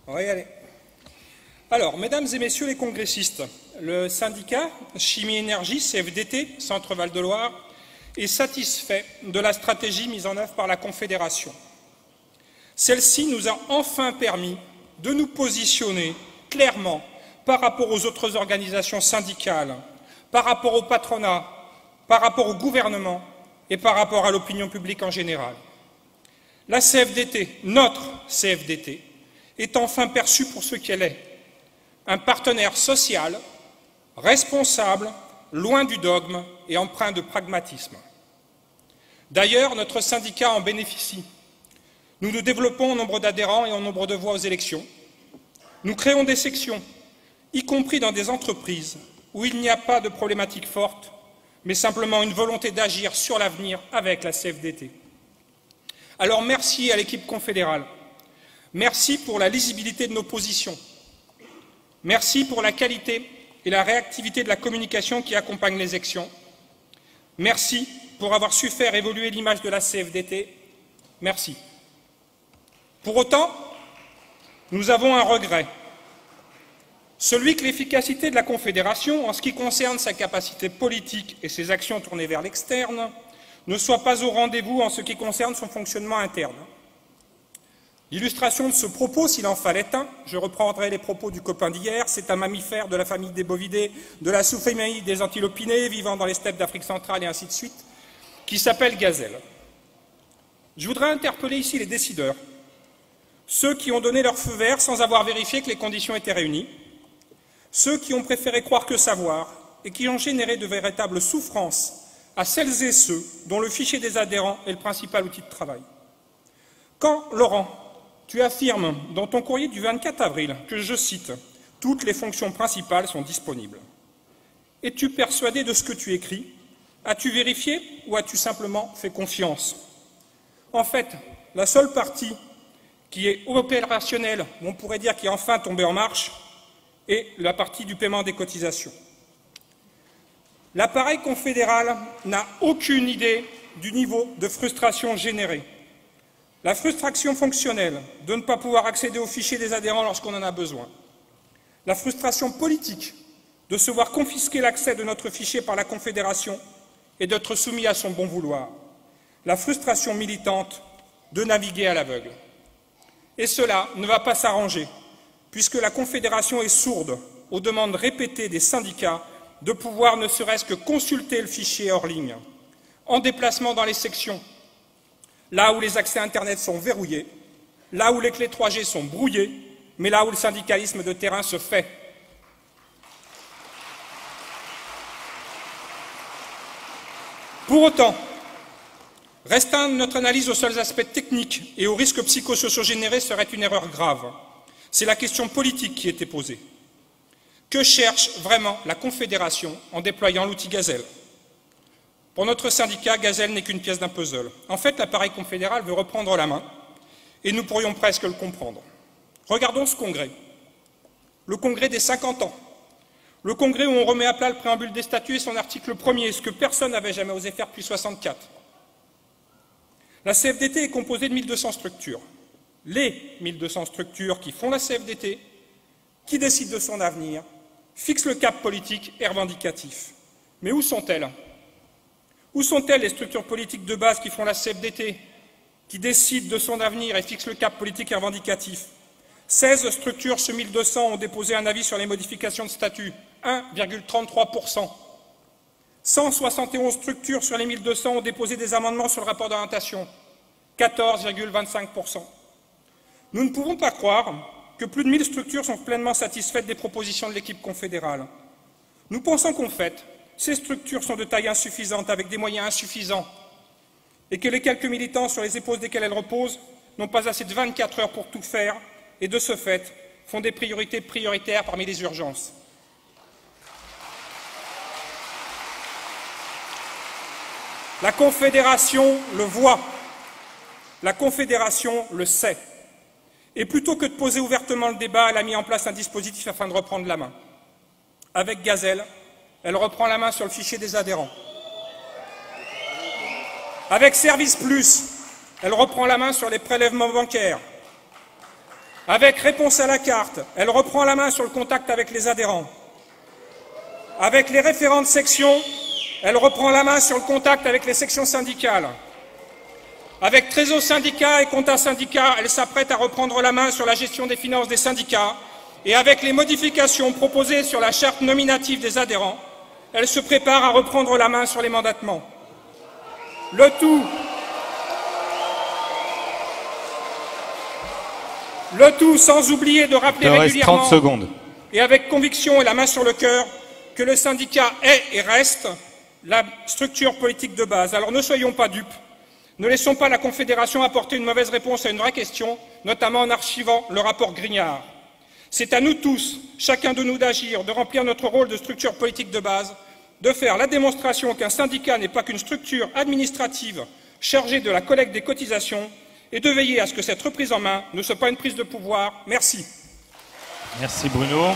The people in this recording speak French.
On va y aller. Alors, mesdames et messieurs les congressistes, le syndicat Chimie Énergie, CFDT, Centre Val-de-Loire, est satisfait de la stratégie mise en œuvre par la Confédération. Celle-ci nous a enfin permis de nous positionner clairement par rapport aux autres organisations syndicales, par rapport au patronat, par rapport au gouvernement et par rapport à l'opinion publique en général. La CFDT, notre CFDT, est enfin perçue pour ce qu'elle est, un partenaire social, responsable, loin du dogme et empreint de pragmatisme. D'ailleurs, notre syndicat en bénéficie. Nous nous développons au nombre d'adhérents et au nombre de voix aux élections. Nous créons des sections, y compris dans des entreprises où il n'y a pas de problématique forte, mais simplement une volonté d'agir sur l'avenir avec la CFDT. Alors merci à l'équipe confédérale. Merci pour la lisibilité de nos positions. Merci pour la qualité et la réactivité de la communication qui accompagne les actions. Merci pour avoir su faire évoluer l'image de la CFDT. Merci. Pour autant, nous avons un regret. Celui que l'efficacité de la Confédération, en ce qui concerne sa capacité politique et ses actions tournées vers l'externe, ne soit pas au rendez-vous en ce qui concerne son fonctionnement interne. L'illustration de ce propos, s'il en fallait un, je reprendrai les propos du copain d'hier, c'est un mammifère de la famille des bovidés, de la sous-famille des antilopinées, vivant dans les steppes d'Afrique centrale et ainsi de suite, qui s'appelle gazelle. Je voudrais interpeller ici les décideurs, ceux qui ont donné leur feu vert sans avoir vérifié que les conditions étaient réunies, ceux qui ont préféré croire que savoir et qui ont généré de véritables souffrances à celles et ceux dont le fichier des adhérents est le principal outil de travail. Quand, Laurent, tu affirmes dans ton courrier du 24 avril que, je cite, « toutes les fonctions principales sont disponibles », es-tu persuadé de ce que tu écris? As-tu vérifié ou as-tu simplement fait confiance? En fait, la seule partie qui est opérationnelle, on pourrait dire qui est enfin tombée en marche, est la partie du paiement des cotisations. L'appareil confédéral n'a aucune idée du niveau de frustration générée. La frustration fonctionnelle de ne pas pouvoir accéder au fichier des adhérents lorsqu'on en a besoin. La frustration politique de se voir confisquer l'accès de notre fichier par la Confédération et d'être soumis à son bon vouloir. La frustration militante de naviguer à l'aveugle. Et cela ne va pas s'arranger, puisque la Confédération est sourde aux demandes répétées des syndicats de pouvoir ne serait-ce que consulter le fichier hors ligne, en déplacement dans les sections, là où les accès Internet sont verrouillés, là où les clés 3G sont brouillées, mais là où le syndicalisme de terrain se fait. Pour autant, restreindre notre analyse aux seuls aspects techniques et aux risques psychosociaux générés serait une erreur grave. C'est la question politique qui était posée. Que cherche vraiment la Confédération en déployant l'outil Gazelle? Pour notre syndicat, Gazelle n'est qu'une pièce d'un puzzle. En fait, l'appareil confédéral veut reprendre la main, et nous pourrions presque le comprendre. Regardons ce congrès. Le congrès des 50 ans. Le congrès où on remet à plat le préambule des statuts et son article 1er, ce que personne n'avait jamais osé faire depuis 1964. La CFDT est composée de 1200 structures. Les 1200 structures qui font la CFDT, qui décident de son avenir, fixent le cap politique et revendicatif. Mais où sont-elles? Où sont-elles les structures politiques de base qui font la CFDT, qui décident de son avenir et fixent le cap politique et revendicatif? 16 structures sur 1200 ont déposé un avis sur les modifications de statut, 1,33%. 171 structures sur les 1200 ont déposé des amendements sur le rapport d'orientation, 14,25%. Nous ne pouvons pas croire que plus de 1000 structures sont pleinement satisfaites des propositions de l'équipe confédérale. Nous pensons qu'en fait, ces structures sont de taille insuffisante, avec des moyens insuffisants, et que les quelques militants sur les épaules desquels elles reposent n'ont pas assez de 24 heures pour tout faire, et de ce fait, font des priorités prioritaires parmi les urgences. La Confédération le voit, la Confédération le sait. Et plutôt que de poser ouvertement le débat, elle a mis en place un dispositif afin de reprendre la main. Avec Gazelle, elle reprend la main sur le fichier des adhérents. Avec Service Plus, elle reprend la main sur les prélèvements bancaires. Avec réponse à la carte, elle reprend la main sur le contact avec les adhérents. Avec les référents de section, elle reprend la main sur le contact avec les sections syndicales. Avec Trésor syndicat et compta syndicat, elle s'apprête à reprendre la main sur la gestion des finances des syndicats. Et avec les modifications proposées sur la charte nominative des adhérents, elle se prépare à reprendre la main sur les mandatements. Le tout sans oublier de rappeler régulièrement 30 secondes. Et avec conviction et la main sur le cœur que le syndicat est et reste la structure politique de base. Alors ne soyons pas dupes, ne laissons pas la Confédération apporter une mauvaise réponse à une vraie question, notamment en archivant le rapport Grignard. C'est à nous tous, chacun de nous, d'agir, de remplir notre rôle de structure politique de base, de faire la démonstration qu'un syndicat n'est pas qu'une structure administrative chargée de la collecte des cotisations et de veiller à ce que cette reprise en main ne soit pas une prise de pouvoir. Merci. Merci Bruno.